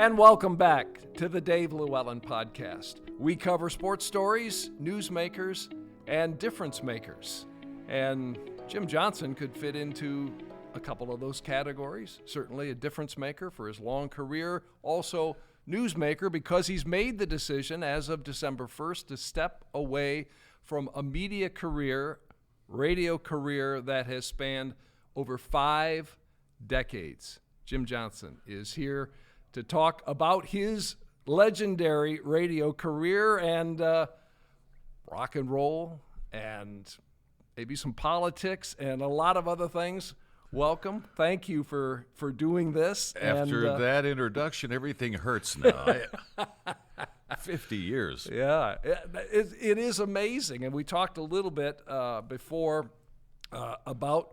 And welcome back to the Dave LewAllen podcast. We cover sports stories, newsmakers, and difference makers. And Jim Johnson could fit into a couple of those categories. Certainly a difference maker for his long career. Also newsmaker because he's made the decision as of December 1st to step away from a media career, radio career that has spanned over 5 decades. Jim Johnson is here to talk about his legendary radio career and rock and roll and maybe some politics and a lot of other things. Welcome. Thank you for doing this. After that introduction, everything hurts now. 50 years. Yeah, it is amazing. And we talked a little bit before about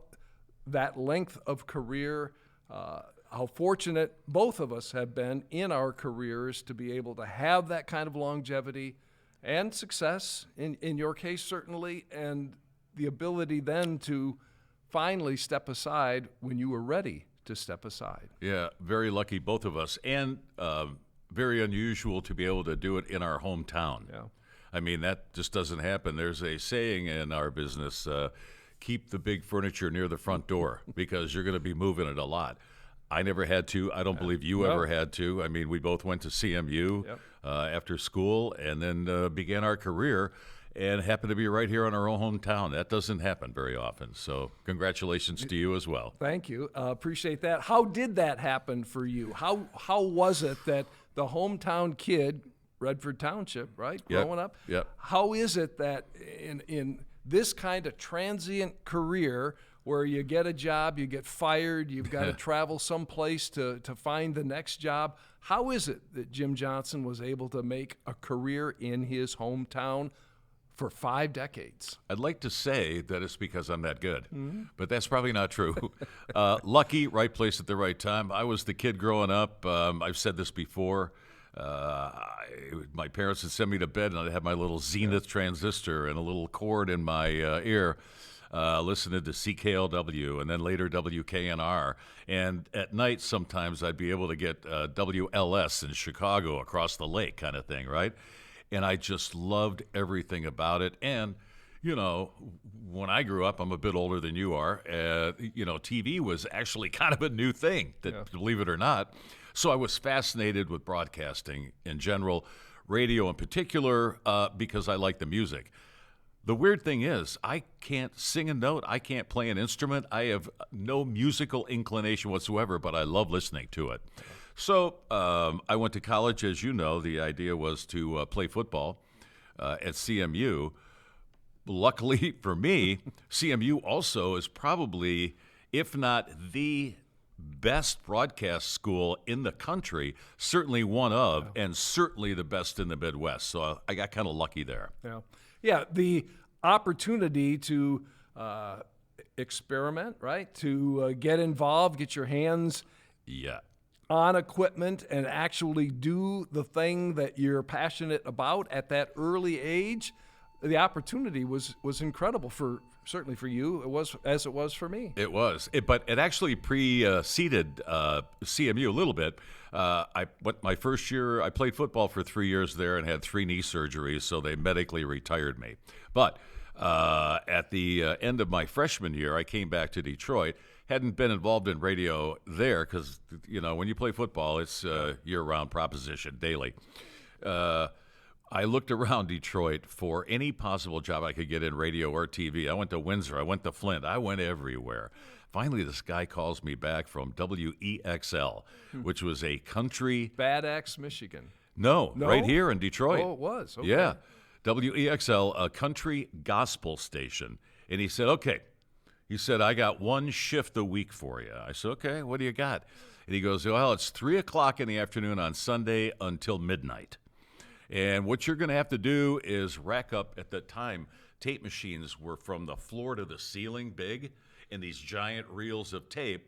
that length of career, how fortunate both of us have been in our careers to be able to have that kind of longevity and success, in your case certainly, and the ability then to finally step aside when you were ready to step aside. Yeah, very lucky, both of us, and very unusual to be able to do it in our hometown. Yeah. I mean, that just doesn't happen. There's a saying in our business, keep the big furniture near the front door because you're going to be moving it a lot. I never had to. I don't believe you ever had to. I mean, we both went to CMU after school and then began our career and happened to be right here in our own hometown. That doesn't happen very often. So congratulations to you as well. Thank you. Appreciate that. How did that happen for you? How was it that the hometown kid, Redford Township, right, growing up, how is it that in this kind of transient career where you get a job, you get fired, you've got to travel someplace to find the next job. How is it that Jim Johnson was able to make a career in his hometown for 5 decades? I'd like to say that it's because I'm that good, but that's probably not true. Lucky, right place at the right time. I was the kid growing up. I've said this before. My parents would send me to bed, and I'd have my little Zenith transistor and a little cord in my ear, listening to CKLW and then later WKNR. And at night, sometimes I'd be able to get WLS in Chicago across the lake kind of thing, right? And I just loved everything about it. And, you know, when I grew up, I'm a bit older than you are, TV was actually kind of a new thing, believe it or not. So I was fascinated with broadcasting in general, radio in particular, because I like the music. The weird thing is, I can't sing a note. I can't play an instrument. I have no musical inclination whatsoever, but I love listening to it. So I went to college, as you know. The idea was to play football at CMU. Luckily for me, CMU also is probably, if not the best broadcast school in the country, certainly one of, and certainly the best in the Midwest. So I got kind of lucky there. Yeah, the opportunity to experiment, right? To get involved, get your hands on equipment and actually do the thing that you're passionate about at that early age. The opportunity was incredible certainly for you. It was as it was for me. It was, but it actually preceded CMU a little bit. My first year, I played football for 3 years there and had 3 knee surgeries, so they medically retired me. But at the end of my freshman year, I came back to Detroit. Hadn't been involved in radio there because, when you play football, it's year-round proposition, daily. I looked around Detroit for any possible job I could get in radio or TV. I went to Windsor. I went to Flint. I went everywhere. Finally, this guy calls me back from WEXL, which was a country... Bad Axe, Michigan. No, right here in Detroit. Oh, it was? Okay. Yeah. WEXL, a country gospel station. And he said, okay. He said, I got 1 shift a week for you. I said, okay, what do you got? And he goes, well, it's 3 o'clock in the afternoon on Sunday until midnight. And what you're going to have to do is rack up, at the time, tape machines were from the floor to the ceiling big, and these giant reels of tape.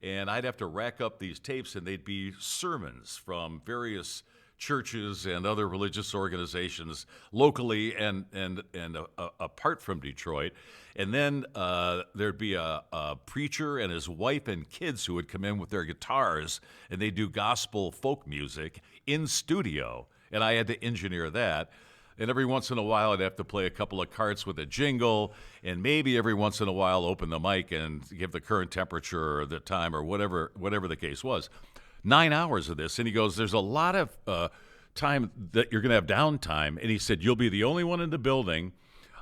And I'd have to rack up these tapes, and they'd be sermons from various churches and other religious organizations locally and apart from Detroit. And then there'd be a preacher and his wife and kids who would come in with their guitars, and they'd do gospel folk music in studio, and I had to engineer that. And every once in a while, I'd have to play a couple of carts with a jingle, and maybe every once in a while open the mic and give the current temperature or the time or whatever the case was. 9 hours of this, and he goes, there's a lot of time that you're going to have downtime. And he said, you'll be the only one in the building.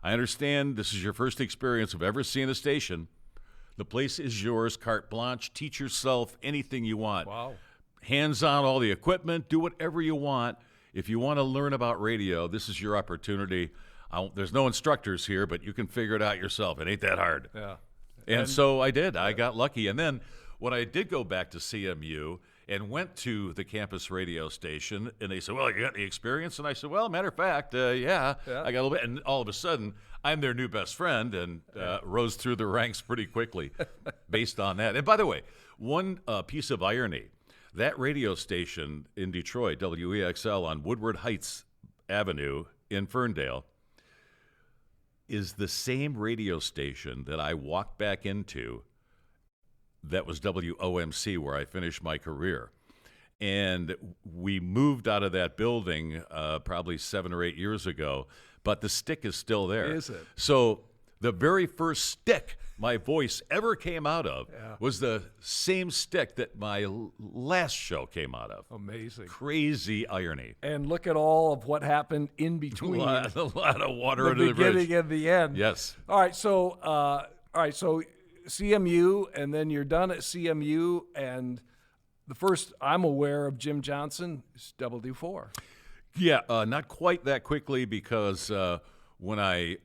I understand this is your first experience of ever seeing the station. The place is yours, carte blanche. Teach yourself anything you want. Wow. Hands on all the equipment. Do whatever you want. If you want to learn about radio, this is your opportunity. There's no instructors here, but you can figure it out yourself. It ain't that hard. Yeah. And so I did. I got lucky. And then when I did go back to CMU and went to the campus radio station, and they said, well, you got the experience? And I said, well, matter of fact, yeah, I got a little bit. And all of a sudden, I'm their new best friend and rose through the ranks pretty quickly based on that. And by the way, one piece of irony, that radio station in Detroit, WEXL on Woodward Heights Avenue in Ferndale, is the same radio station that I walked back into that was WOMC, where I finished my career. And we moved out of that building probably 7 or 8 years ago, but the stick is still there. Is it? So the very first stick my voice ever came out of was the same stick that my last show came out of. Amazing. Crazy irony. And look at all of what happened in between. A lot of water under the the bridge. beginning and the end. Yes. All right, so CMU, and then you're done at CMU, and the first I'm aware of Jim Johnson is W4. Yeah, not quite that quickly, because when I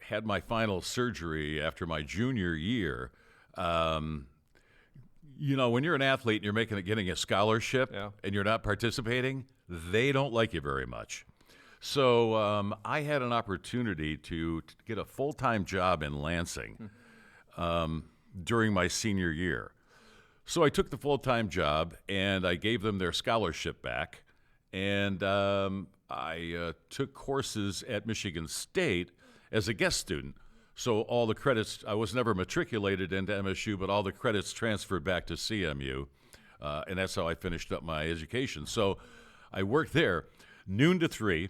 had my final surgery after my junior year, when you're an athlete and you're getting a scholarship and you're not participating, they don't like you very much. So I had an opportunity to get a full-time job in Lansing during my senior year. So I took the full-time job, and I gave them their scholarship back, and I took courses at Michigan State as a guest student. So all the credits, I was never matriculated into MSU, but all the credits transferred back to CMU, and that's how I finished up my education. So I worked there noon to 3,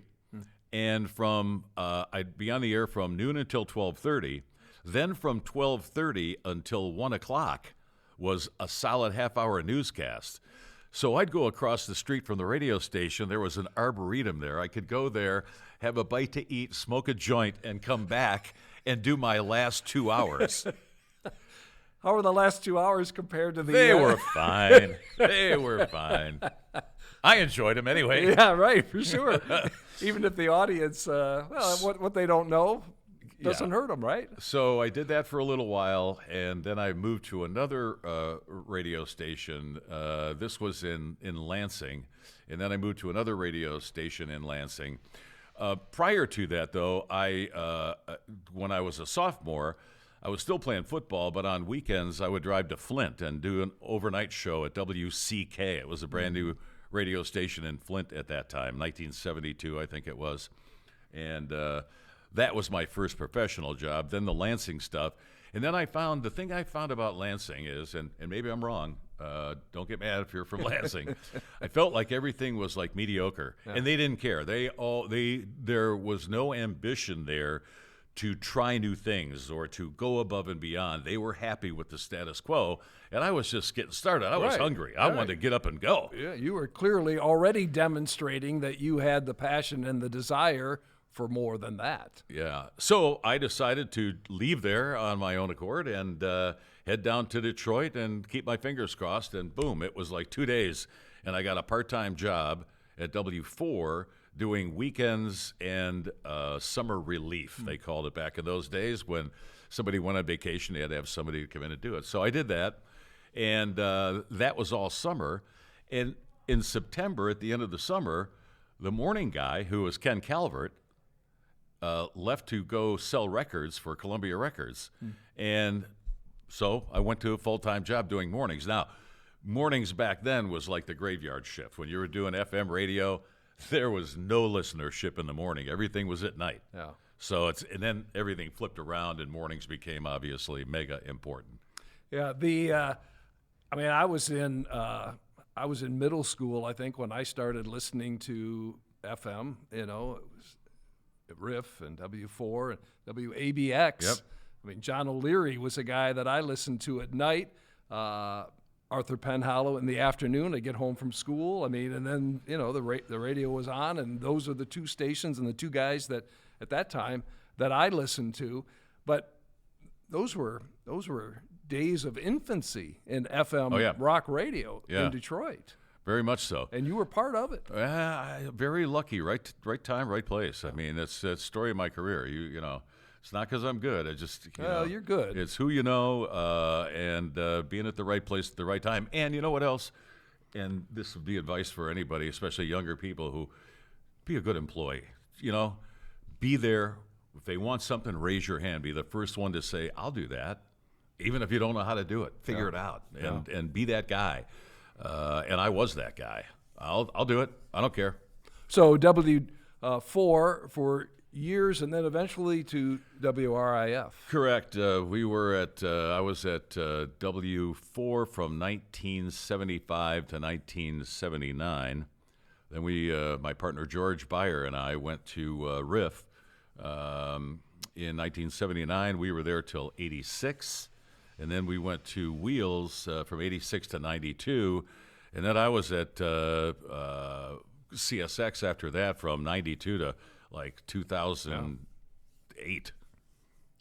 and from I'd be on the air from noon until 12:30. Then from 12:30 until 1 o'clock was a solid half-hour newscast. So I'd go across the street from the radio station. There was an arboretum there. I could go there, have a bite to eat, smoke a joint, and come back and do my last 2 hours. How were the last 2 hours compared to the... They were fine. They were fine. I enjoyed them anyway. Yeah, right, for sure. Even if the audience, what they don't know doesn't hurt them, right? So I did that for a little while, and then I moved to another radio station. This was in Lansing, and then I moved to another radio station in Lansing. Prior to that, though, when I was a sophomore, I was still playing football, but on weekends I would drive to Flint and do an overnight show at WCK. It was a brand new radio station in Flint at that time, 1972, I think it was. And that was my first professional job, then the Lansing stuff. And then the thing I found about Lansing is, and maybe I'm wrong, don't get mad if you're from Lansing, I felt like everything was like mediocre, and they didn't care. There was no ambition there to try new things or to go above and beyond. They were happy with the status quo, and I was just getting started. I was hungry. I wanted to get up and go. Yeah, you were clearly already demonstrating that you had the passion and the desire for more than that. Yeah. So I decided to leave there on my own accord and head down to Detroit and keep my fingers crossed, and boom, it was like 2 days, and I got a part-time job at W4 doing weekends and summer relief, they called it back in those days. When somebody went on vacation, they had to have somebody to come in and do it. So I did that, and that was all summer. And in September, at the end of the summer, the morning guy, who was Ken Calvert, left to go sell records for Columbia Records. And so I went to a full-time job doing mornings. Now, mornings back then was like the graveyard shift. When you were doing FM radio, there was no listenership in the morning. Everything was at night. Yeah. So and then everything flipped around, and mornings became obviously mega important. Yeah. I was in middle school, I think, when I started listening to FM. It was WRIF and W4 and WABX. Yep. John O'Leary was a guy that I listened to at night. Arthur Penhallow in the afternoon. I get home from school. And then the radio was on, and those are the two stations and the two guys that at that time that I listened to. But those were days of infancy in FM rock radio in Detroit. Very much so. And you were part of it. Very lucky. Right time, right place. That's the story of my career. It's not because I'm good. I just, you're good. It's who you know, and being at the right place at the right time. And you know what else? And this would be advice for anybody, especially younger people, who be a good employee. Be there. If they want something, raise your hand. Be the first one to say, I'll do that. Even if you don't know how to do it, figure it out and be that guy. And I was that guy. I'll do it. I don't care. So W4 for years, and then eventually to WRIF. Correct. We were at. I was at W4 from 1975 to 1979. Then my partner George Beyer and I went to RIF. In 1979, we were there till 86. And then we went to Wheels from 86 to 92. And then I was at CSX after that from 92 to like 2008.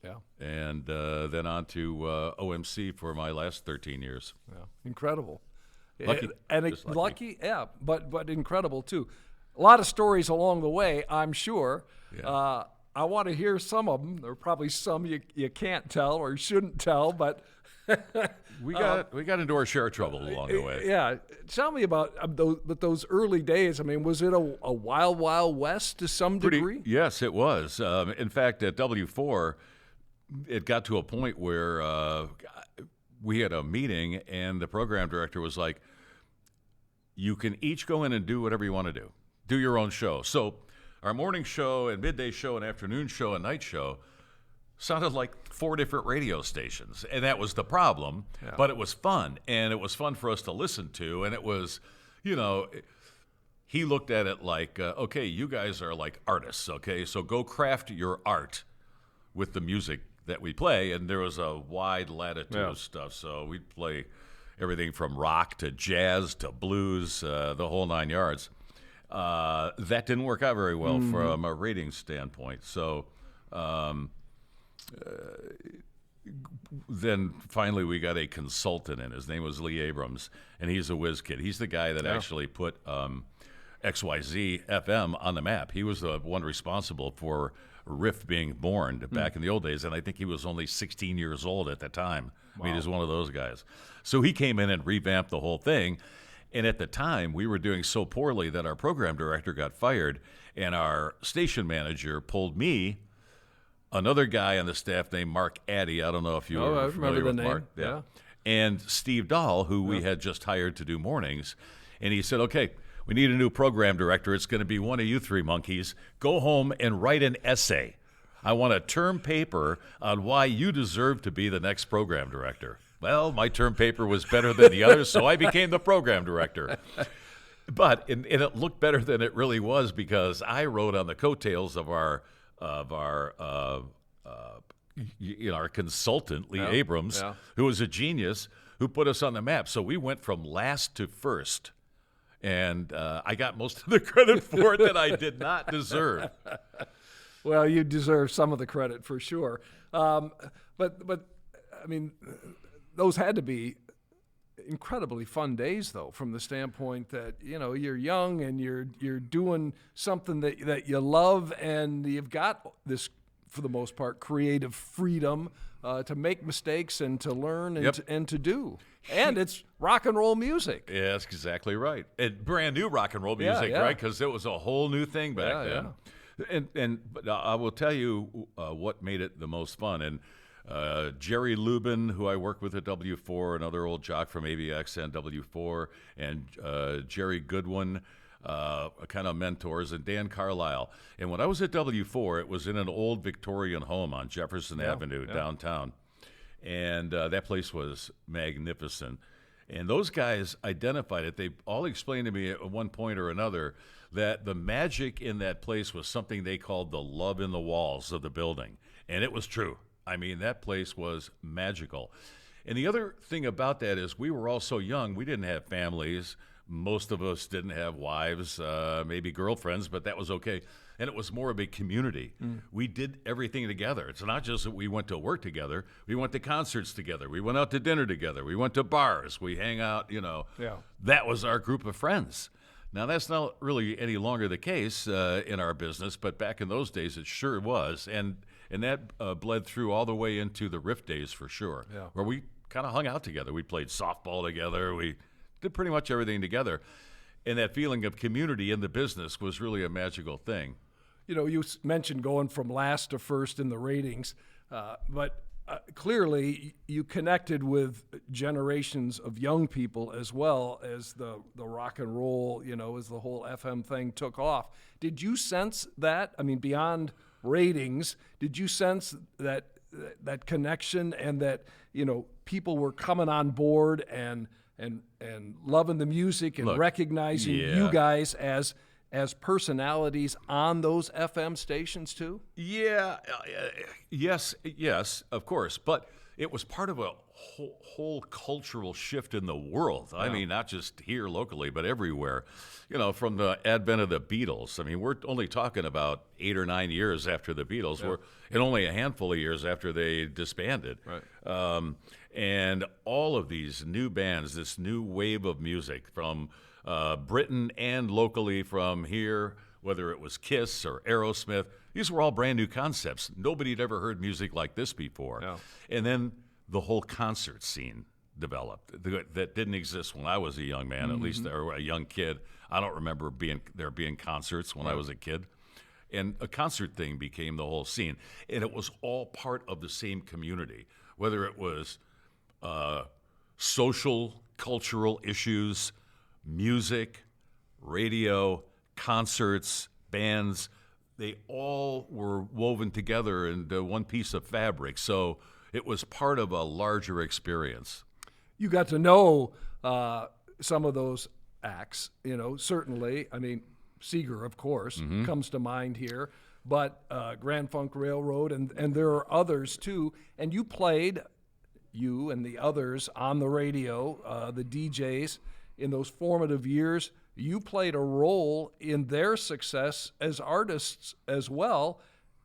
Yeah. And then on to OMC for my last 13 years. Yeah. Incredible. Lucky. Lucky, yeah, but incredible too. A lot of stories along the way, I'm sure. Yeah. I want to hear some of them. There are probably some you can't tell or shouldn't tell, but we got into our share of trouble along the way. Yeah, tell me about those early days. Was it a wild west to some degree? Yes, it was. In fact, at W4, it got to a point where we had a meeting, and the program director was like, "You can each go in and do whatever you want to do. Do your own show." So our morning show and midday show and afternoon show and night show sounded like 4 different radio stations, and that was the problem. Yeah. But it was fun, and it was fun for us to listen to, and it was, he looked at it like, okay, you guys are like artists, okay, so go craft your art with the music that we play. And there was a wide latitude of stuff, so we'd play everything from rock to jazz to blues, the whole 9 yards. That didn't work out very well from a rating standpoint. So then finally we got a consultant in. His name was Lee Abrams, and he's a whiz kid. He's the guy that actually put XYZ FM on the map. He was the one responsible for RIF being born back in the old days, and I think he was only 16 years old at the time. Wow. He was one of those guys. So he came in and revamped the whole thing. And at the time, we were doing so poorly that our program director got fired, and our station manager pulled me, another guy on the staff named Mark Addy. I don't know if you are familiar with Mark. Yeah. And Steve Dahl, who we had just hired to do mornings. And he said, okay, we need a new program director. It's going to be one of you three monkeys. Go home and write an essay. I want a term paper on why you deserve to be the next program director. Well, my term paper was better than the others, so I became the program director. But and it looked better than it really was, because I wrote on the coattails of our consultant, Lee Abrams, who was a genius, who put us on the map. So we went from last to first, and I got most of the credit for it that I did not deserve. Well, you deserve some of the credit for sure. But those had to be incredibly fun days, though, from the standpoint that you're young and you're doing something that you love, and you've got this, for the most part, creative freedom to make mistakes and to learn and to do. And it's rock and roll music. Yeah, that's exactly right. And brand new rock and roll music, right? Because it was a whole new thing back then. Yeah. But I will tell you what made it the most fun. And Jerry Lubin, who I worked with at W4, another old jock from AVX and W4, and Jerry Goodwin, kind of mentors, and Dan Carlisle. And when I was at W4, it was in an old Victorian home on Jefferson Avenue downtown. And that place was magnificent. And those guys identified it. They all explained to me at one point or another that the magic in that place was something they called the love in the walls of the building. And it was true. I mean, that place was magical. And the other thing about that is we were all so young. We didn't have families. Most of us didn't have wives, maybe girlfriends, but that was okay. And it was more of a community. We did everything together. It's not just that we went to work together. We went to concerts together. We went out to dinner together. We went to bars. We hang out, That was our group of friends. Now, that's not really any longer the case in our business, but back in those days, it sure was. And that bled through all the way into the RIF days for sure, where we kind of hung out together. We played softball together. We did pretty much everything together. And that feeling of community in the business was really a magical thing. You mentioned going from last to first in the ratings, but clearly you connected with generations of young people as well as the rock and roll, as the whole FM thing took off. Did you sense that? I mean, beyond ratings, did you sense that connection and that, people were coming on board and loving the music and recognizing you guys as personalities on those FM stations too? Yeah, yes, of course. But it was part of a whole cultural shift in the world. I mean, not just here locally, but everywhere. From the advent of the Beatles. I mean, we're only talking about 8 or 9 years after the Beatles. We're in only a handful of years after they disbanded. Right. And all of these new bands, this new wave of music from Britain and locally from here, whether it was Kiss or Aerosmith, these were all brand new concepts. Nobody had ever heard music like this before. No. And then the whole concert scene developed that didn't exist when I was a young man, at least, or a young kid. I don't remember there being concerts when I was a kid. And a concert thing became the whole scene. And it was all part of the same community, whether it was social, cultural issues, music, radio, concerts, bands. They all were woven together into one piece of fabric. So it was part of a larger experience. You got to know some of those acts, certainly. I mean, Seeger, of course, comes to mind here, but Grand Funk Railroad, and there are others too. And you played, you and the others on the radio, the DJs, in those formative years. You played a role in their success as artists as well,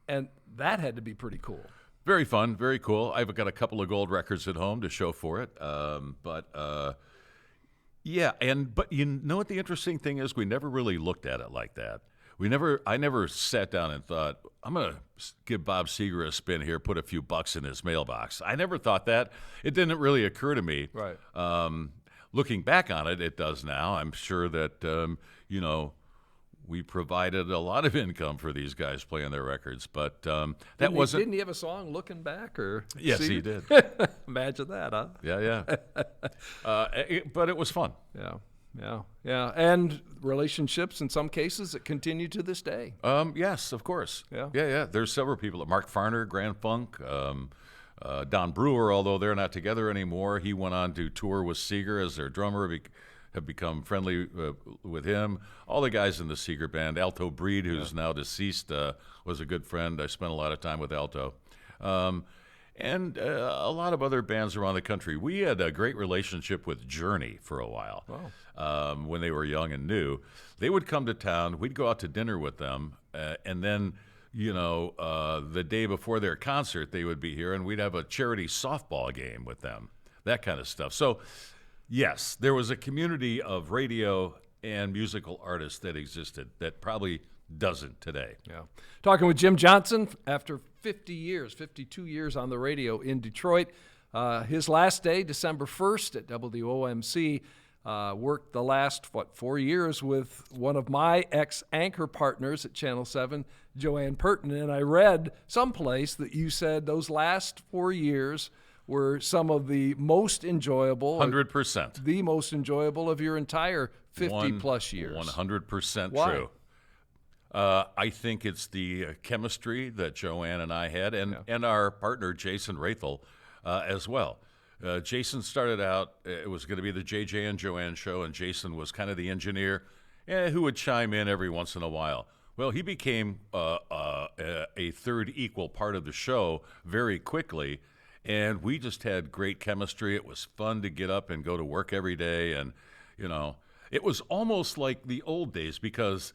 and that had to be pretty cool. Very fun, very cool. I've got a couple of gold records at home to show for it. But you know what the interesting thing is? We never really looked at it like that. I never sat down and thought, I'm going to give Bob Seeger a spin here, put a few bucks in his mailbox. I never thought that. It didn't really occur to me. Right. Looking back on it, it does now. I'm sure that, we provided a lot of income for these guys playing their records, but wasn't. Didn't he have a song, Looking Back? Or yes, he did. Imagine that, huh? Yeah. But it was fun. Yeah. And relationships, in some cases, that continue to this day. Yes, of course. Yeah. There's several people. Mark Farner, Grand Funk. Don Brewer, although they're not together anymore, he went on to tour with Seeger as their drummer, have become friendly with him. All the guys in the Seeger band, Alto Breed, who's now deceased, was a good friend. I spent a lot of time with Alto. And a lot of other bands around the country. We had a great relationship with Journey for a while. Wow. When they were young and new. They would come to town. We'd go out to dinner with them, and then the day before their concert, they would be here, and we'd have a charity softball game with them, that kind of stuff. So, yes, there was a community of radio and musical artists that existed that probably doesn't today. Yeah. Talking with Jim Johnson after 52 years on the radio in Detroit. His last day, December 1st at WOMC. Worked the last, 4 years with one of my ex-anchor partners at Channel 7, Joanne Purton, and I read someplace that you said those last 4 years were some of the most enjoyable. 100%. The most enjoyable of your entire 50-plus years. 100% Why? true. I think it's the chemistry that Joanne and I had, and our partner, Jason Rathel, as well. Jason started out, it was going to be the JJ and Joanne show, and Jason was kind of the engineer who would chime in every once in a while. Well, he became a third equal part of the show very quickly, and we just had great chemistry. It was fun to get up and go to work every day, and, it was almost like the old days because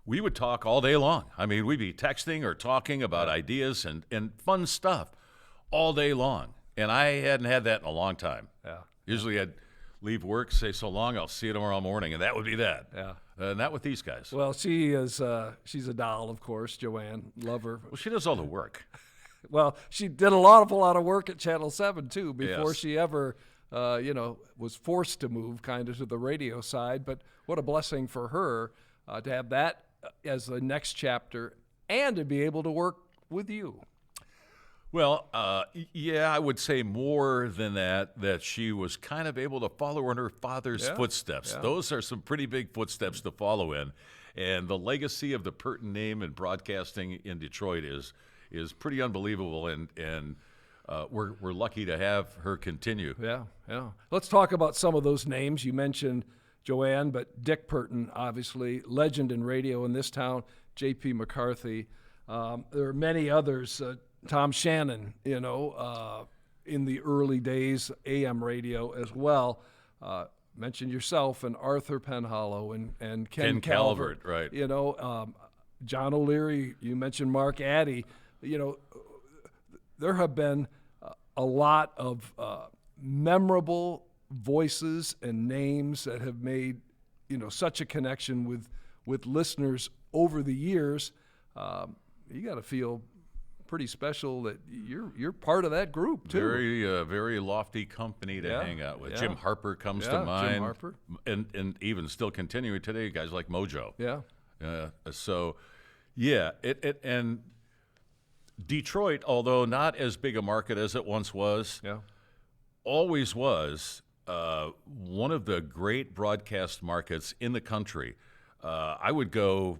we would talk all day long. I mean, we'd be texting or talking about ideas and fun stuff all day long. And I hadn't had that in a long time. Yeah. Usually I'd leave work, say so long, I'll see you tomorrow morning, and that would be that. Yeah. Not with these guys. Well, she's a doll, of course, Joanne. Love her. Well, she does all the work. Well, she did a lot of work at Channel 7, too, before Yes. she ever, was forced to move kind of to the radio side. But what a blessing for her to have that as the next chapter and to be able to work with you. Well, yeah, I would say more than that she was kind of able to follow in her father's footsteps. Yeah. Those are some pretty big footsteps to follow in. And the legacy of the Purton name in broadcasting in Detroit is pretty unbelievable, and we're lucky to have her continue. Yeah. Let's talk about some of those names. You mentioned Joanne, but Dick Purton, obviously, legend in radio in this town, J.P. McCarthy. There are many others. Tom Shannon, in the early days, AM radio as well. Mentioned yourself and Arthur Penhollow and Ken Calvert, right. John O'Leary, you mentioned Mark Addy. There have been a lot of memorable voices and names that have made, such a connection with listeners over the years. You got to feel pretty special that you're part of that group too. Very lofty company to hang out with. Yeah. Jim Harper comes to mind. Jim Harper. And even still continuing today, guys like Mojo. Yeah. And Detroit, although not as big a market as it once was, always was one of the great broadcast markets in the country. I would go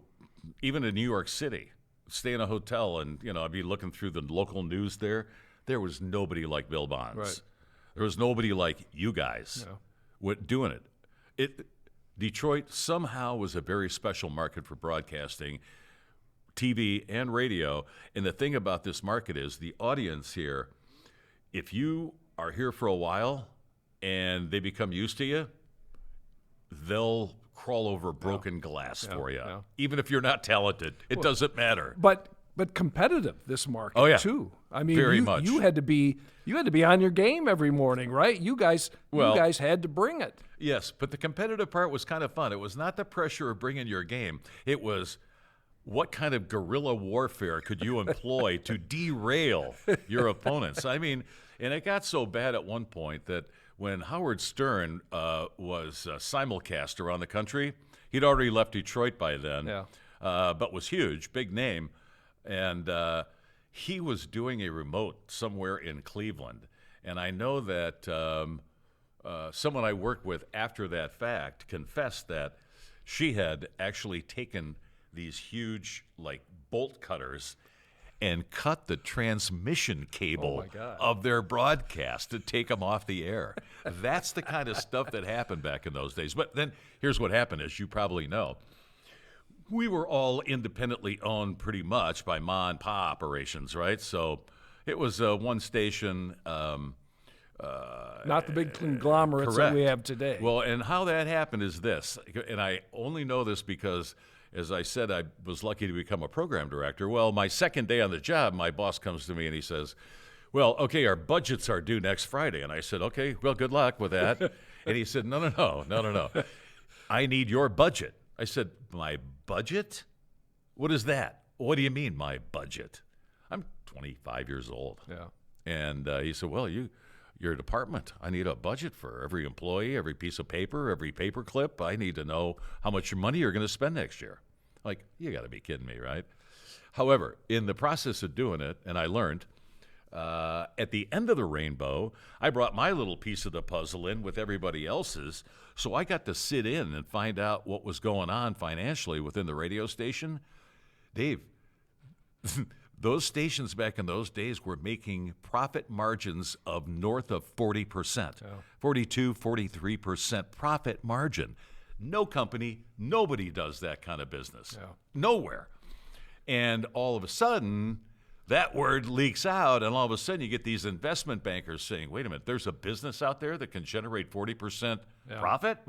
even to New York City, stay in a hotel, and I'd be looking through the local news there. There was nobody like Bill Bonds. Right. There was nobody like you guys doing it. Detroit somehow was a very special market for broadcasting, TV and radio. And the thing about this market is the audience here, if you are here for a while and they become used to you, they'll crawl over broken glass for you. Yeah. Even if you're not talented, it doesn't matter. But competitive, this market too. I mean, very much. You had to be on your game every morning, right? You guys had to bring it. Yes, but the competitive part was kind of fun. It was not the pressure of bringing your game. It was what kind of guerrilla warfare could you employ to derail your opponents? I mean, and it got so bad at one point that when Howard Stern was simulcast around the country, he'd already left Detroit by then, but was huge, big name, and he was doing a remote somewhere in Cleveland. And I know that someone I worked with after that fact confessed that she had actually taken these huge, bolt cutters and cut the transmission cable of their broadcast to take them off the air. That's the kind of stuff that happened back in those days. But then here's what happened, as you probably know. We were all independently owned pretty much by ma and pa operations, right? So it was one station. Not the big conglomerates that we have today. Well, and how that happened is this, and I only know this because, as I said, I was lucky to become a program director. Well, my second day on the job, my boss comes to me and he says, well, okay, our budgets are due next Friday. And I said, okay, well, good luck with that. And he said, no. I need your budget. I said, my budget? What is that? What do you mean, my budget? I'm 25 years old. Yeah. And he said, well, you your department. I need a budget for every employee, every piece of paper, every paper clip. I need to know how much money you're going to spend next year. Like, you got to be kidding me, right? However, in the process of doing it, and I learned, at the end of the rainbow, I brought my little piece of the puzzle in with everybody else's, so I got to sit in and find out what was going on financially within the radio station. Dave, those stations back in those days were making profit margins of north of 40%, 42, 43% profit margin. No company, nobody does that kind of business. Nowhere. And all of a sudden, that word leaks out, and all of a sudden you get these investment bankers saying, wait a minute, there's a business out there that can generate 40% profit?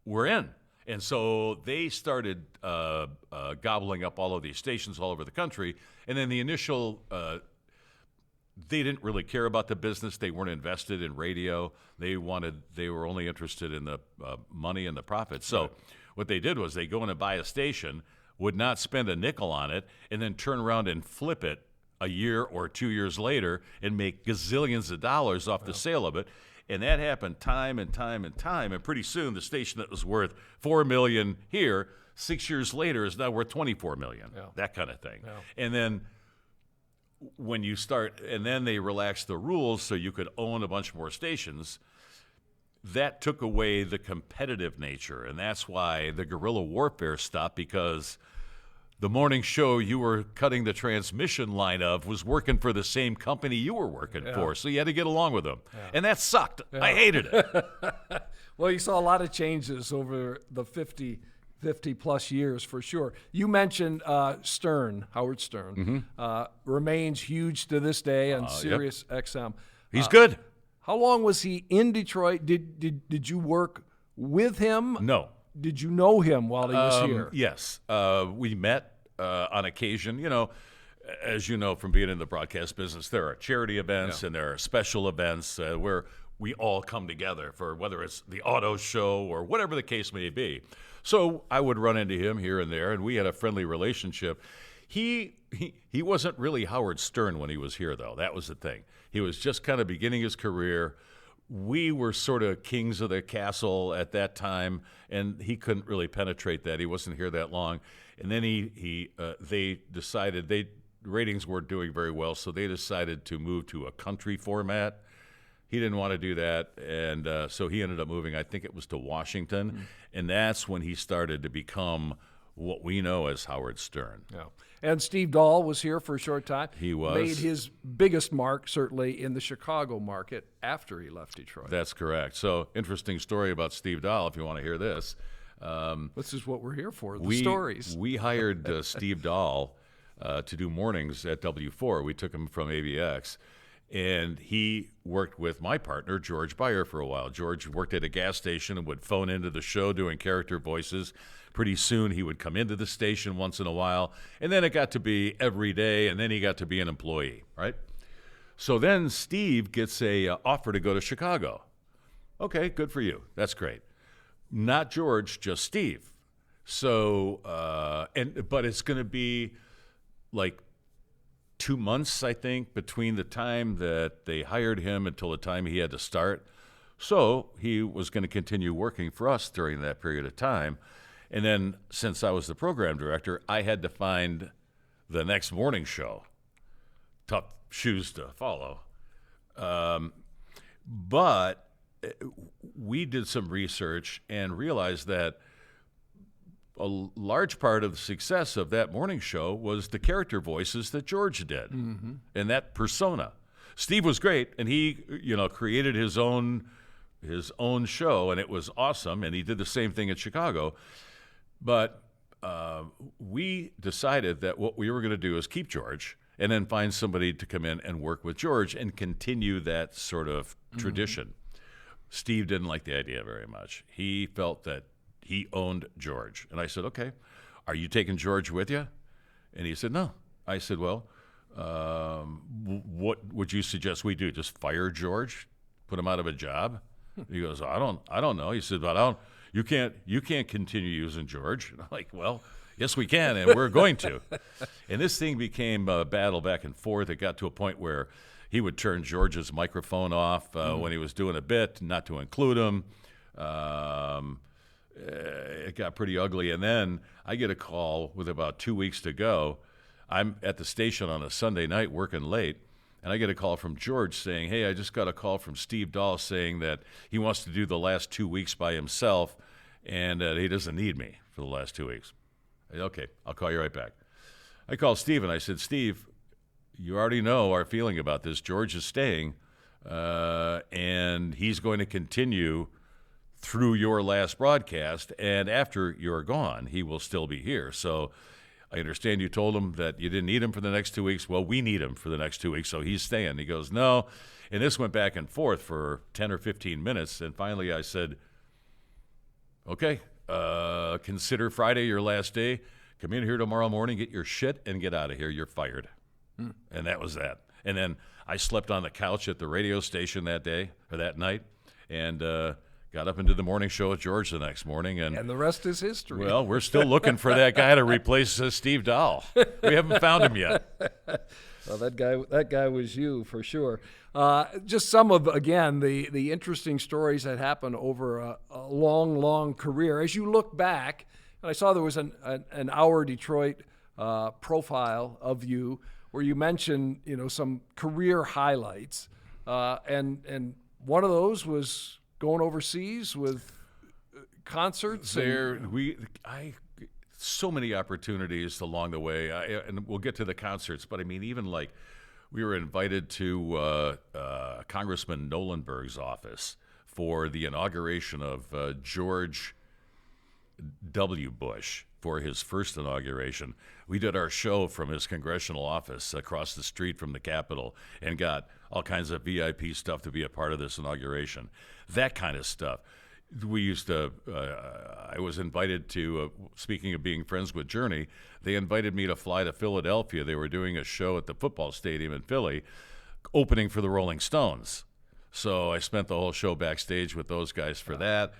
We're in. And so they started gobbling up all of these stations all over the country. And then the initial, they didn't really care about the business. They weren't invested in radio. They were only interested in the money and the profit. So what they did was they go in and buy a station, would not spend a nickel on it, and then turn around and flip it a year or 2 years later and make gazillions of dollars off the sale of it. And that happened time and time and time. And pretty soon, the station that was worth $4 million here, 6 years later, is now worth $24 million. That kind of thing. And then when you start, and then they relaxed the rules so you could own a bunch more stations. That took away the competitive nature, and that's why the guerrilla warfare stopped, because the morning show you were cutting the transmission line of was working for the same company you were working for, so you had to get along with them. And that sucked. I hated it. Well, you saw a lot of changes over the 50-plus years, for sure. You mentioned Stern, Howard Stern, remains huge to this day on Sirius XM. He's good. How long was he in Detroit? Did you work with him? No. Did you know him while he was here? Yes. We met on occasion. You know, as you know from being in the broadcast business, there are charity events and there are special events where we all come together for whether it's the auto show or whatever the case may be. So I would run into him here and there, and we had a friendly relationship. He wasn't really Howard Stern when he was here, though. That was the thing. He was just kind of beginning his career. We were sort of kings of the castle at that time, and he couldn't really penetrate that. He wasn't here that long. And then they decided ratings weren't doing very well, so they decided to move to a country format. He didn't want to do that, and so he ended up moving, I think it was to Washington, and that's when he started to become what we know as Howard Stern. And Steve Dahl was here for a short time. He was. Made his biggest mark, certainly, in the Chicago market after he left Detroit. That's correct. So, interesting story about Steve Dahl, if you want to hear this. This is what we're here for, the stories. We hired Steve Dahl to do mornings at W4. We took him from ABX. And he worked with my partner, George Beyer, for a while. George worked at a gas station and would phone into the show doing character voices. Pretty soon he would come into the station once in a while. And then it got to be every day, and then he got to be an employee, right? So then Steve gets a offer to go to Chicago. Okay, good for you. That's great. Not George, just Steve. So, but it's going to be like 2 months, I think, between the time that they hired him until the time he had to start. So he was going to continue working for us during that period of time. And then since I was the program director, I had to find the next morning show. Tough shoes to follow. But we did some research and realized that a large part of the success of that morning show was the character voices that George did and that persona. Steve was great, and he, created his own show, and it was awesome, and he did the same thing at Chicago. But we decided that what we were going to do is keep George and then find somebody to come in and work with George and continue that sort of tradition. Steve didn't like the idea very much. He felt that he owned George. And I said, okay, are you taking George with you? And he said, no. I said, well, what would you suggest we do? Just fire George? Put him out of a job? He goes, I don't know. He said, but you can't continue using George. And I'm like, well, Yes, we can, and we're going to. And this thing became a battle back and forth. It got to a point where he would turn George's microphone off when he was doing a bit, not to include him. It got pretty ugly. And then I get a call with about 2 weeks to go. I'm at the station on a Sunday night working late, and I get a call from George saying, hey, I just got a call from Steve Dahl saying that he wants to do the last 2 weeks by himself and that he doesn't need me for the last 2 weeks. I said, okay, I'll call you right back. I called Steve, and I said, Steve, you already know our feeling about this. George is staying, and he's going to continue through your last broadcast, and after you're gone, he will still be here. So I understand you told him that you didn't need him for the next 2 weeks. Well, we need him for the next 2 weeks, so he's staying. He goes, no. And this went back and forth for 10 or 15 minutes, and finally I said, okay, consider Friday your last day. Come in here tomorrow morning, get your shit, and get out of here. You're fired. And that was that. And then I slept on the couch at the radio station that day, or that night, and got up and did the morning show with George the next morning. And the rest is history. Well, we're still looking for that guy to replace Steve Dahl. We haven't found him yet. Well, that guy was you for sure. Just some of, again, the interesting stories that happened over a long career. As you look back, and I saw there was an Our Detroit profile of you where you mentioned, some career highlights, and one of those was going overseas with concerts. So many opportunities along the way, and we'll get to the concerts. But I mean, even like we were invited to Congressman Nolenberg's office for the inauguration of George W. Bush for his first inauguration. We did our show from his congressional office across the street from the Capitol and got all kinds of VIP stuff to be a part of this inauguration. That kind of stuff. We used to, I was invited to, speaking of being friends with Journey, they invited me to fly to Philadelphia. They were doing a show at the football stadium in Philly, opening for the Rolling Stones. So I spent the whole show backstage with those guys for that.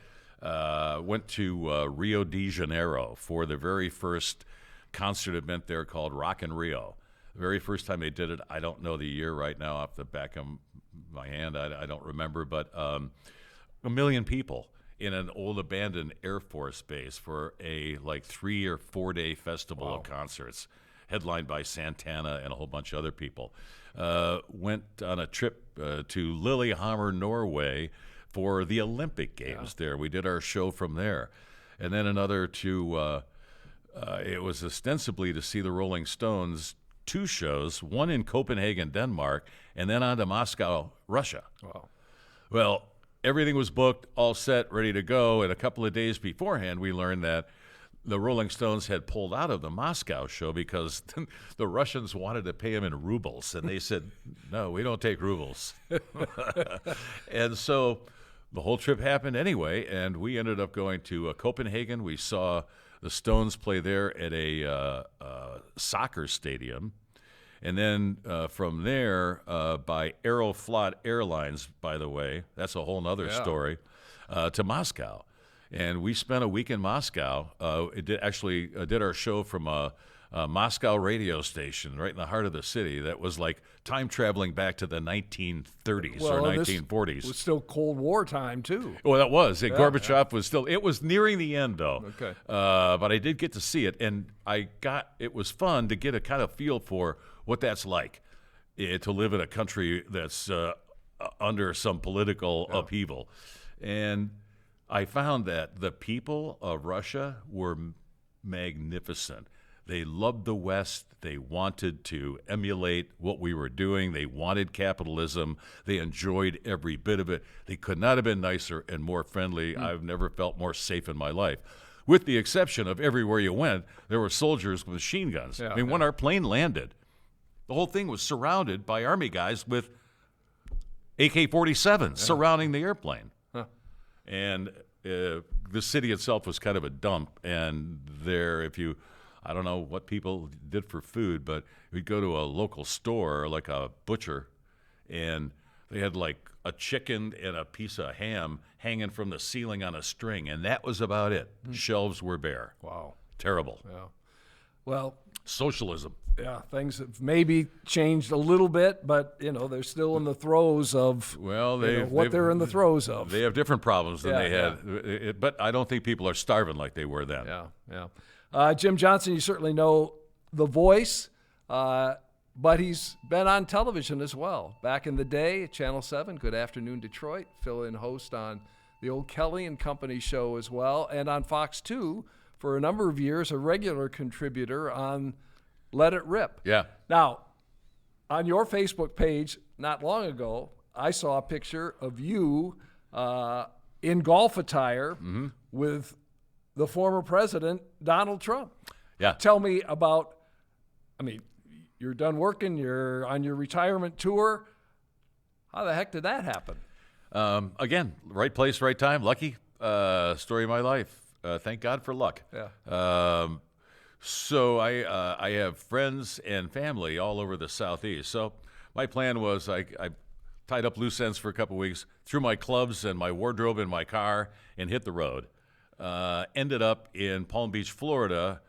Went to Rio de Janeiro for the very first concert event there called Rock in Rio. The very first time they did it, I don't know the year right now off the back of my hand. I don't remember, but 1 million people in an old abandoned Air Force base for a 3 or 4 day festival of concerts, headlined by Santana and a whole bunch of other people. Went on a trip to Lillehammer, Norway for the Olympic Games there. We did our show from there. And then another to, it was ostensibly to see the Rolling Stones, 2 shows, one in Copenhagen, Denmark, and then on to Moscow, Russia. Wow. Well, everything was booked, all set, ready to go, and a couple of days beforehand, we learned that the Rolling Stones had pulled out of the Moscow show because the Russians wanted to pay them in rubles, and they said, no, we don't take rubles. And so the whole trip happened anyway, and we ended up going to Copenhagen. We saw the Stones play there at a soccer stadium. And then from there, by Aeroflot Airlines, by the way, that's a whole other story, to Moscow. And we spent a week in Moscow. Did our show from a Moscow radio station right in the heart of the city that was like time traveling back to the 1930s or 1940s. It was still Cold War time, too. Well, that was. Gorbachev was still, it was nearing the end, though. Okay. But I did get to see it, and it was fun to get a kind of feel for what that's like, to live in a country that's under some political upheaval. And I found that the people of Russia were magnificent. They loved the West. They wanted to emulate what we were doing. They wanted capitalism. They enjoyed every bit of it. They could not have been nicer and more friendly. I've never felt more safe in my life. With the exception of everywhere you went, there were soldiers with machine guns. When our plane landed, the whole thing was surrounded by Army guys with AK-47s surrounding the airplane. And the city itself was kind of a dump. And there, I don't know what people did for food, but we'd go to a local store, like a butcher, and they had like a chicken and a piece of ham hanging from the ceiling on a string, and that was about it. Shelves were bare. Wow. Terrible. Yeah. Well, Socialism. yeah, things have maybe changed a little bit, but they're still in the throes of what they're in the throes of. They have different problems than Yeah, they had, but I don't think people are starving like they were then. Yeah. Jim Johnson, you certainly know the voice, but he's been on television as well. Back in the day, Channel 7, Good Afternoon Detroit, fill-in host on the old Kelly and Company show as well, and on Fox 2 for a number of years, a regular contributor on Let It Rip. Yeah. Now, on your Facebook page not long ago, I saw a picture of you in golf attire with the former president, Donald Trump. Yeah. Tell me about, you're done working, you're on your retirement tour. How the heck did that happen? Again, right place, right time. Lucky story of my life. Thank God for luck. Yeah. So I have friends and family all over the Southeast. So my plan was I tied up loose ends for a couple weeks, threw my clubs and my wardrobe in my car, and hit the road. Ended up in Palm Beach, Florida,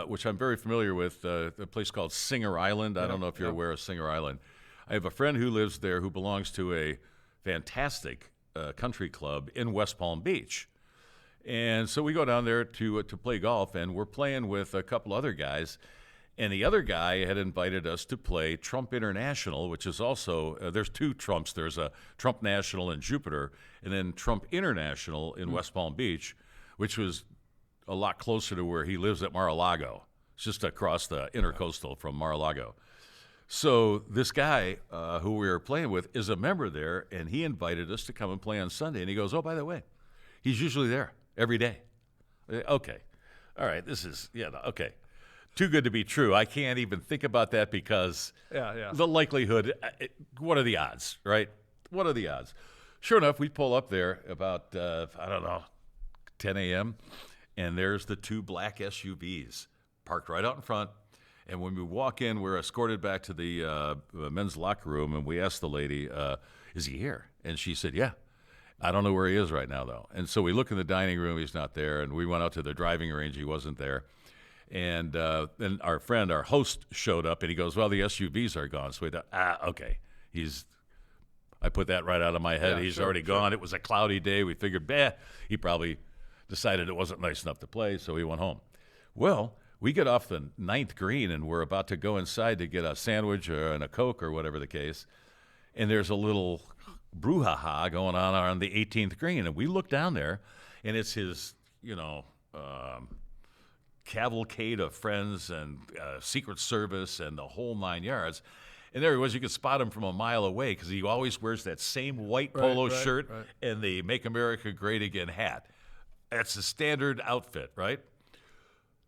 which I'm very familiar with, a place called Singer Island. I don't know if you're aware of Singer Island. I have a friend who lives there who belongs to a fantastic country club in West Palm Beach. And so we go down there to play golf, and we're playing with a couple other guys. And the other guy had invited us to play Trump International, which is also, there's two Trumps. There's a Trump National in Jupiter, and then Trump International in West Palm Beach, which was a lot closer to where he lives at Mar-a-Lago. It's just across the intercoastal from Mar-a-Lago. So this guy who we were playing with is a member there, and he invited us to come and play on Sunday. And he goes, oh, by the way, he's usually there every day. Okay. All right. This is, okay. Too good to be true. I can't even think about that because the likelihood, what are the odds, right? What are the odds? Sure enough, we pull up there about, 10 a.m., and there's the two black SUVs parked right out in front. And when we walk in, we're escorted back to the men's locker room, and we asked the lady, is he here? And she said, yeah. I don't know where he is right now, though. And so we look in the dining room, he's not there, and we went out to the driving range, he wasn't there. And then our friend, our host, showed up, and he goes, well, the SUVs are gone. So we thought, okay. I put that right out of my head. He's already gone. It was a cloudy day. We figured, he probably decided it wasn't nice enough to play, so he went home. Well, we get off the 9th green, and we're about to go inside to get a sandwich and a Coke or whatever the case, and there's a little brouhaha going on the 18th green. And we look down there, and it's his, cavalcade of friends and Secret Service and the whole 9 yards. And there he was. You could spot him from a mile away because he always wears that same white polo shirt and the Make America Great Again hat. That's the standard outfit, right?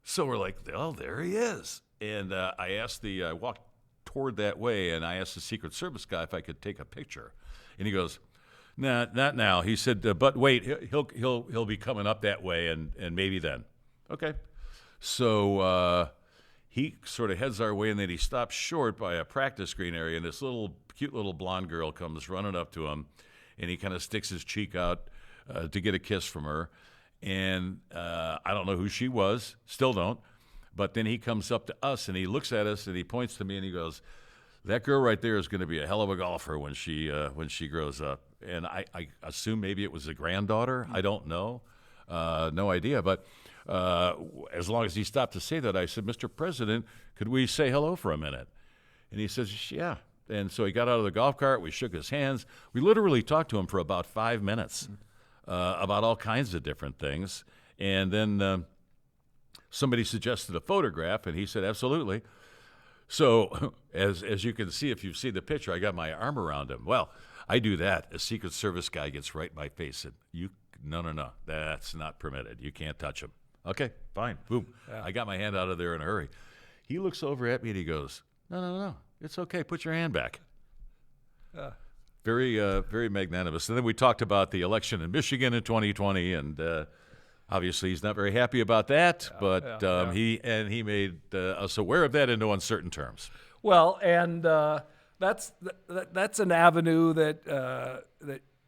So we're like, oh, there he is. And I walked toward that way, and I asked the Secret Service guy if I could take a picture. And he goes, nah, not now. He said, but wait, he'll be coming up that way, and maybe then. Okay. So he sort of heads our way, and then he stops short by a practice green area, and this cute little blonde girl comes running up to him, and he kind of sticks his cheek out to get a kiss from her. And I don't know who she was, still don't. But then he comes up to us, and he looks at us, and he points to me, and he goes, that girl right there is going to be a hell of a golfer when she grows up. And I assume maybe it was a granddaughter. I don't know. No idea. But as long as he stopped to say that, I said, Mr. President, could we say hello for a minute? And he says, yeah. And so he got out of the golf cart. We shook his hands. We literally talked to him for about 5 minutes about all kinds of different things. And then somebody suggested a photograph, and he said, absolutely. So as you can see, if you've seen the picture, I got my arm around him. Well, I do that. A Secret Service guy gets right in my face and no, that's not permitted. You can't touch him. Okay, fine. Boom. Yeah. I got my hand out of there in a hurry. He looks over at me and he goes, no, it's okay. Put your hand back. Very magnanimous. And then we talked about the election in Michigan in 2020, and obviously he's not very happy about that, but he made us aware of that into uncertain terms. Well, and that's an avenue that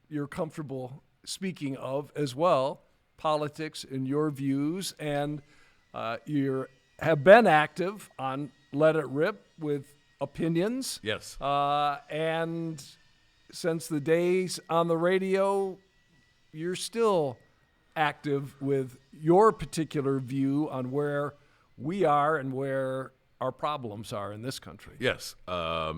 you're comfortable speaking of as well, politics and your views, and you're have been active on Let It Rip with opinions. Yes. And since the days on the radio, you're still active with your particular view on where we are and where our problems are in this country. Yes.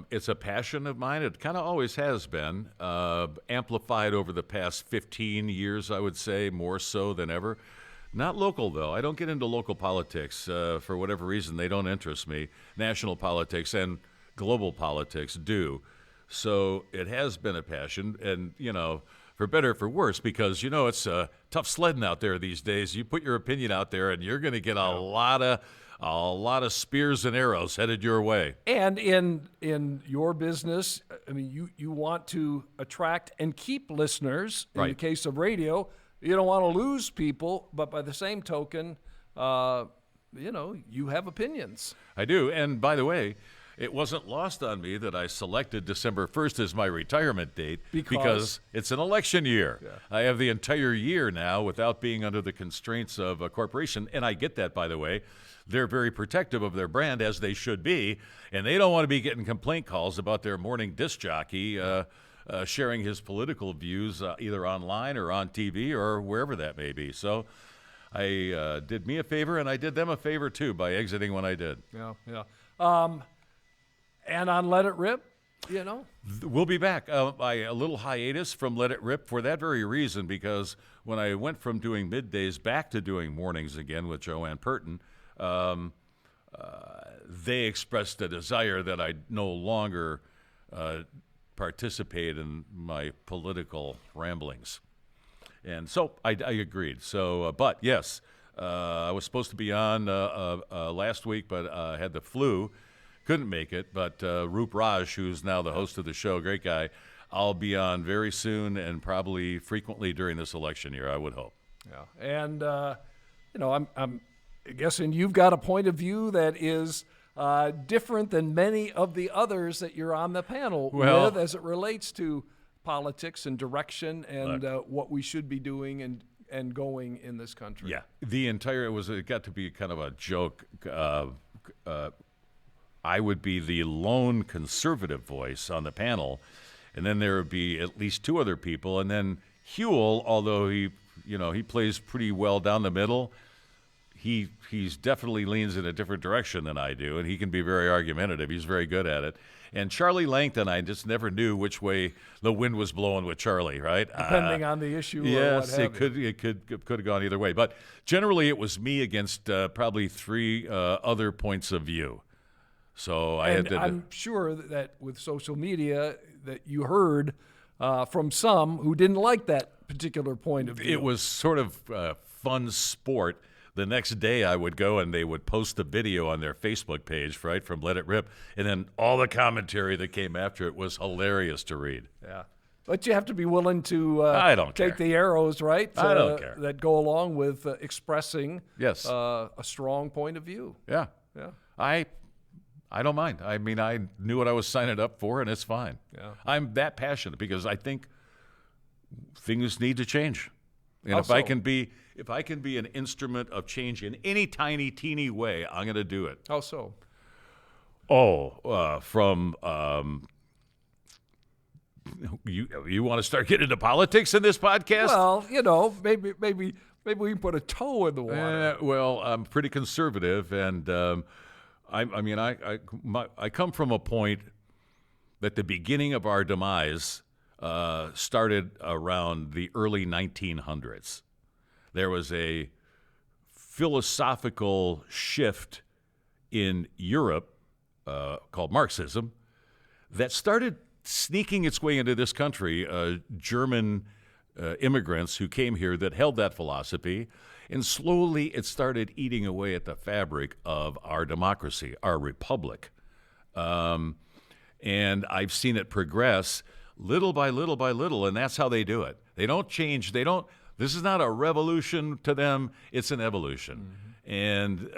It's a passion of mine. It kind of always has been, amplified over the past 15 years, I would say, more so than ever. Not local, though. I don't get into local politics. For whatever reason, they don't interest me. National politics and global politics do. So it has been a passion, and, for better or for worse, because, it's tough sledding out there these days. You put your opinion out there, and you're going to get a lot of spears and arrows headed your way. And in your business, you want to attract and keep listeners. In the case of radio, you don't want to lose people, but by the same token, you have opinions. I do. And by the way, it wasn't lost on me that I selected December 1st as my retirement date because it's an election year. Yeah. I have the entire year now without being under the constraints of a corporation, and I get that, by the way. They're very protective of their brand, as they should be, and they don't want to be getting complaint calls about their morning disc jockey sharing his political views either online or on TV or wherever that may be. So I did me a favor, and I did them a favor, too, by exiting when I did. Yeah. And on Let It Rip, We'll be back. A little hiatus from Let It Rip for that very reason, because when I went from doing middays back to doing mornings again with Joanne Purton, they expressed a desire that I no longer participate in my political ramblings. And so I agreed. So, but yes, I was supposed to be on last week, but I had the flu. Couldn't make it, but Roop Raj, who's now the host of the show, great guy, I'll be on very soon and probably frequently during this election year, I would hope. Yeah, and I'm guessing you've got a point of view that is different than many of the others that you're on the panel with as it relates to politics and direction and what we should be doing and going in this country. Yeah, it got to be kind of a joke. I would be the lone conservative voice on the panel, and then there would be at least two other people, and then Huell, although he plays pretty well down the middle, he's definitely leans in a different direction than I do, and he can be very argumentative. He's very good at it. And Charlie Langton, I just never knew which way the wind was blowing with Charlie, right? Depending on the issue. Yes, or what it could have gone either way. But generally, it was me against probably three other points of view. So I'm sure that with social media that you heard from some who didn't like that particular point of view. It was sort of fun sport. The next day I would go and they would post the video on their Facebook page, right, from Let It Rip, and then all the commentary that came after it was hilarious to read. Yeah. But you have to be willing to I don't take care. the arrows, right? I don't care. That go along with expressing yes. A strong point of view. Yeah. I don't mind. I mean, I knew what I was signing up for, and it's fine. Yeah. I'm that passionate because I think things need to change. And if I can be an instrument of change in any tiny, teeny way, I'm going to do it. How so? From you want to start getting into politics in this podcast? Well, maybe we can put a toe in the water. I'm pretty conservative, and I come from a point that the beginning of our demise started around the early 1900s. There was a philosophical shift in Europe called Marxism that started sneaking its way into this country. German immigrants who came here that held that philosophy, and slowly it started eating away at the fabric of our democracy, our republic. And I've seen it progress little by little by little, and that's how they do it. They don't change. This is not a revolution to them. It's an evolution. Mm-hmm. And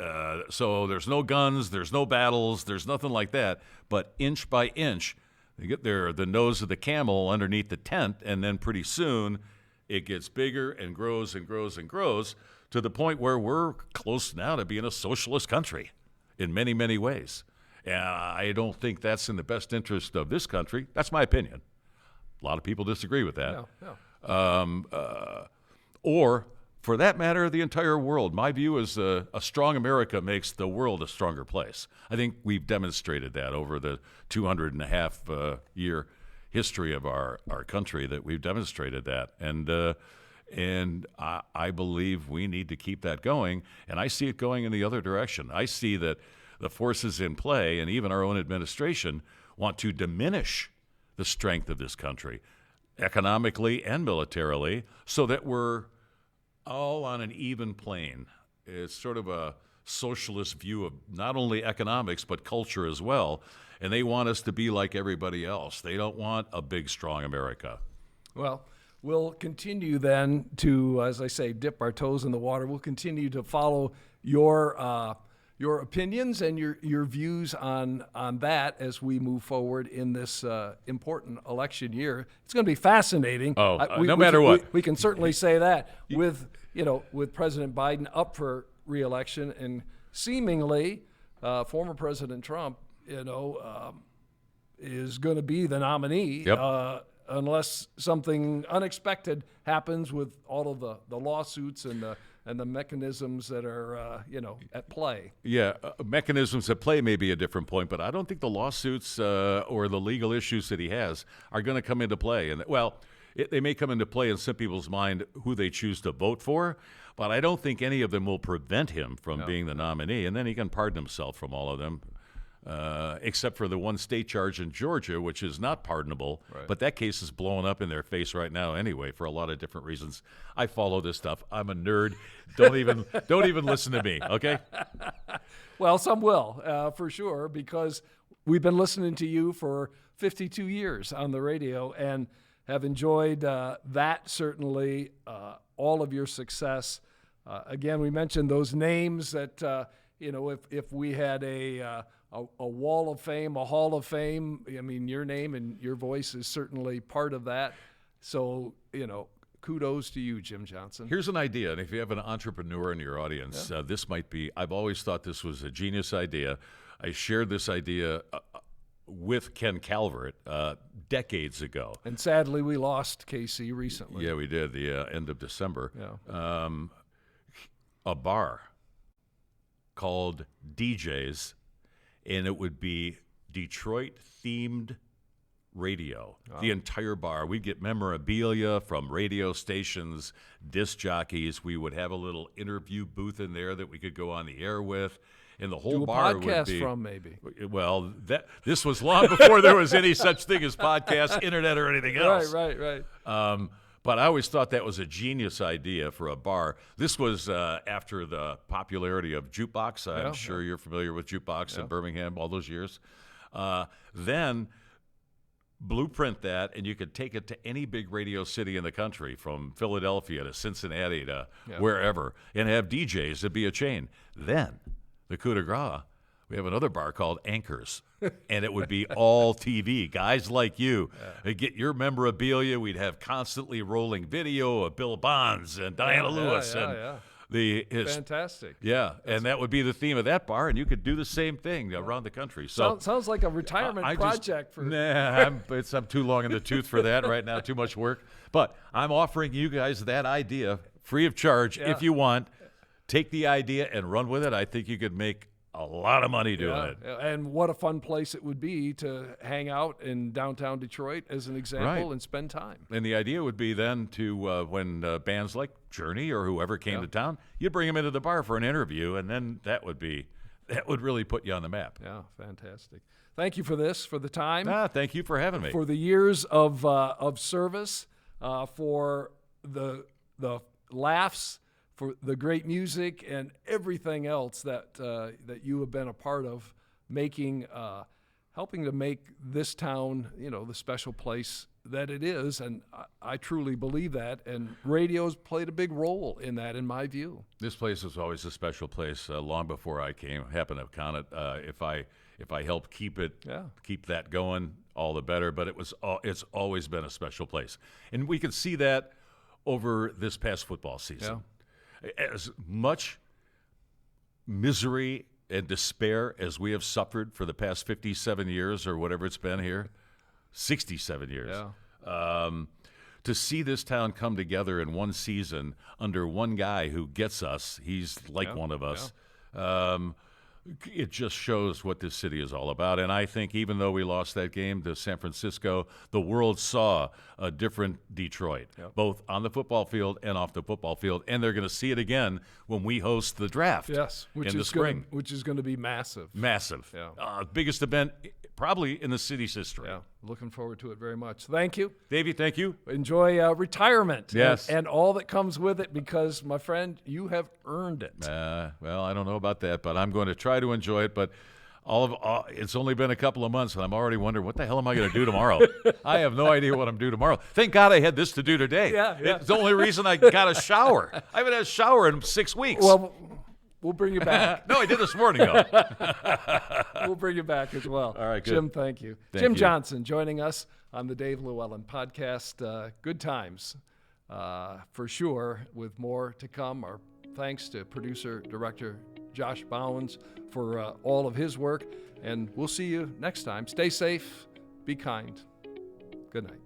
so there's no guns, there's no battles, there's nothing like that. But inch by inch, they get the nose of the camel underneath the tent, and then pretty soon it gets bigger and grows and grows and grows. to the point where we're close now to being a socialist country in many, many ways. And I don't think that's in the best interest of this country. That's my opinion. A lot of people disagree with that. Or, for that matter, the entire world. My view is a strong America makes the world a stronger place. I think we've demonstrated that over the 200.5 year history of our country, that we've demonstrated that. And I believe we need to keep that going, and I see it going in the other direction. I see that the forces in play, and even our own administration, want to diminish the strength of this country, economically and militarily, so that we're all on an even plane. It's sort of a socialist view of not only economics, but culture as well, and they want us to be like everybody else. They don't want a big, strong America. Well, we'll continue then to, as I say, dip our toes in the water. We'll continue to follow your opinions and your views on that as we move forward in this important election year. It's going to be fascinating. No matter what. We can certainly say that with President Biden up for re-election, and seemingly former President Trump, is going to be the nominee. Yep. Unless something unexpected happens with all of the lawsuits and the mechanisms that are at play. Yeah, mechanisms at play may be a different point, but I don't think the lawsuits or the legal issues that he has are going to come into play. And they may come into play in some people's mind who they choose to vote for, but I don't think any of them will prevent him from being the nominee. And then he can pardon himself from all of them. Except for the one state charge in Georgia, which is not pardonable. Right. But that case is blowing up in their face right now anyway, for a lot of different reasons. I follow this stuff. I'm a nerd. Don't even listen to me, okay? Well, some will, for sure, because we've been listening to you for 52 years on the radio and have enjoyed that, certainly, all of your success. Again, we mentioned those names that, if we had a wall of fame, a hall of fame, I mean, your name and your voice is certainly part of that. So, kudos to you, Jim Johnson. Here's an idea, and if you have an entrepreneur in your audience, this might be, I've always thought this was a genius idea. I shared this idea with Ken Calvert decades ago. And sadly, we lost KC recently. Yeah, we did, the end of December. Yeah. A bar called DJ's, and it would be Detroit-themed radio. Wow. The entire bar. We'd get memorabilia from radio stations, disc jockeys. We would have a little interview booth in there that we could go on the air with, and the whole bar would be... Do a podcast from, maybe. Well, this was long before there was any such thing as podcasts, internet, or anything else. Right. But I always thought that was a genius idea for a bar. This was after the popularity of jukebox. I'm sure you're familiar with jukebox in Birmingham all those years. Then blueprint that, and you could take it to any big radio city in the country, from Philadelphia to Cincinnati to wherever, and have DJs. It'd be a chain. Then the coup de grace, we have another bar called Anchors, and it would be all TV. Guys like you, get your memorabilia. We'd have constantly rolling video of Bill Bonds and Diana Lewis. Fantastic. Yeah, and that would be the theme of that bar, and you could do the same thing around the country. So sounds like a retirement project. I'm too long in the tooth for that right now, too much work. But I'm offering you guys that idea free of charge if you want. Take the idea and run with it. I think you could make a lot of money doing it. And what a fun place it would be to hang out in downtown Detroit, as an example, and spend time. And the idea would be then to, when bands like Journey or whoever came to town, you'd bring them into the bar for an interview, and then that would really put you on the map. Yeah, fantastic. Thank you for the time. Thank you for having me. For the years of service, for the laughs, for the great music and everything else that you have been a part of, helping to make this town, the special place that it is. And I truly believe that. And radio's played a big role in that, in my view. This place was always a special place long before I happened upon it. If I helped keep that going, all the better. But it's always been a special place, and we could see that over this past football season. As much misery and despair as we have suffered for the past 57 years or whatever it's been here, 67 years. Yeah. To see this town come together in one season under one guy who gets us, he's like one of us. It just shows what this city is all about. And I think even though we lost that game to San Francisco, the world saw a different Detroit, both on the football field and off the football field. And they're going to see it again when we host the draft in the spring. Which is going to be massive. Massive. Yeah. Biggest event probably in the city's history. Yeah, looking forward to it very much. Thank you. Davey, thank you. Enjoy retirement Yes. and all that comes with it because, my friend, you have earned it. Well, I don't know about that, but I'm going to try to enjoy it. But it's only been a couple of months, and I'm already wondering, what the hell am I going to do tomorrow? I have no idea what I'm doing tomorrow. Thank God I had this to do today. Yeah. It's the only reason I got a shower. I haven't had a shower in 6 weeks. Well, we'll bring you back. No, I did this morning, though. We'll bring you back as well. All right, good. Jim, thank you. Jim Johnson joining us on the Dave LewAllen podcast. Good times, for sure, with more to come. Our thanks to producer, director Josh Bowens for all of his work. And we'll see you next time. Stay safe. Be kind. Good night.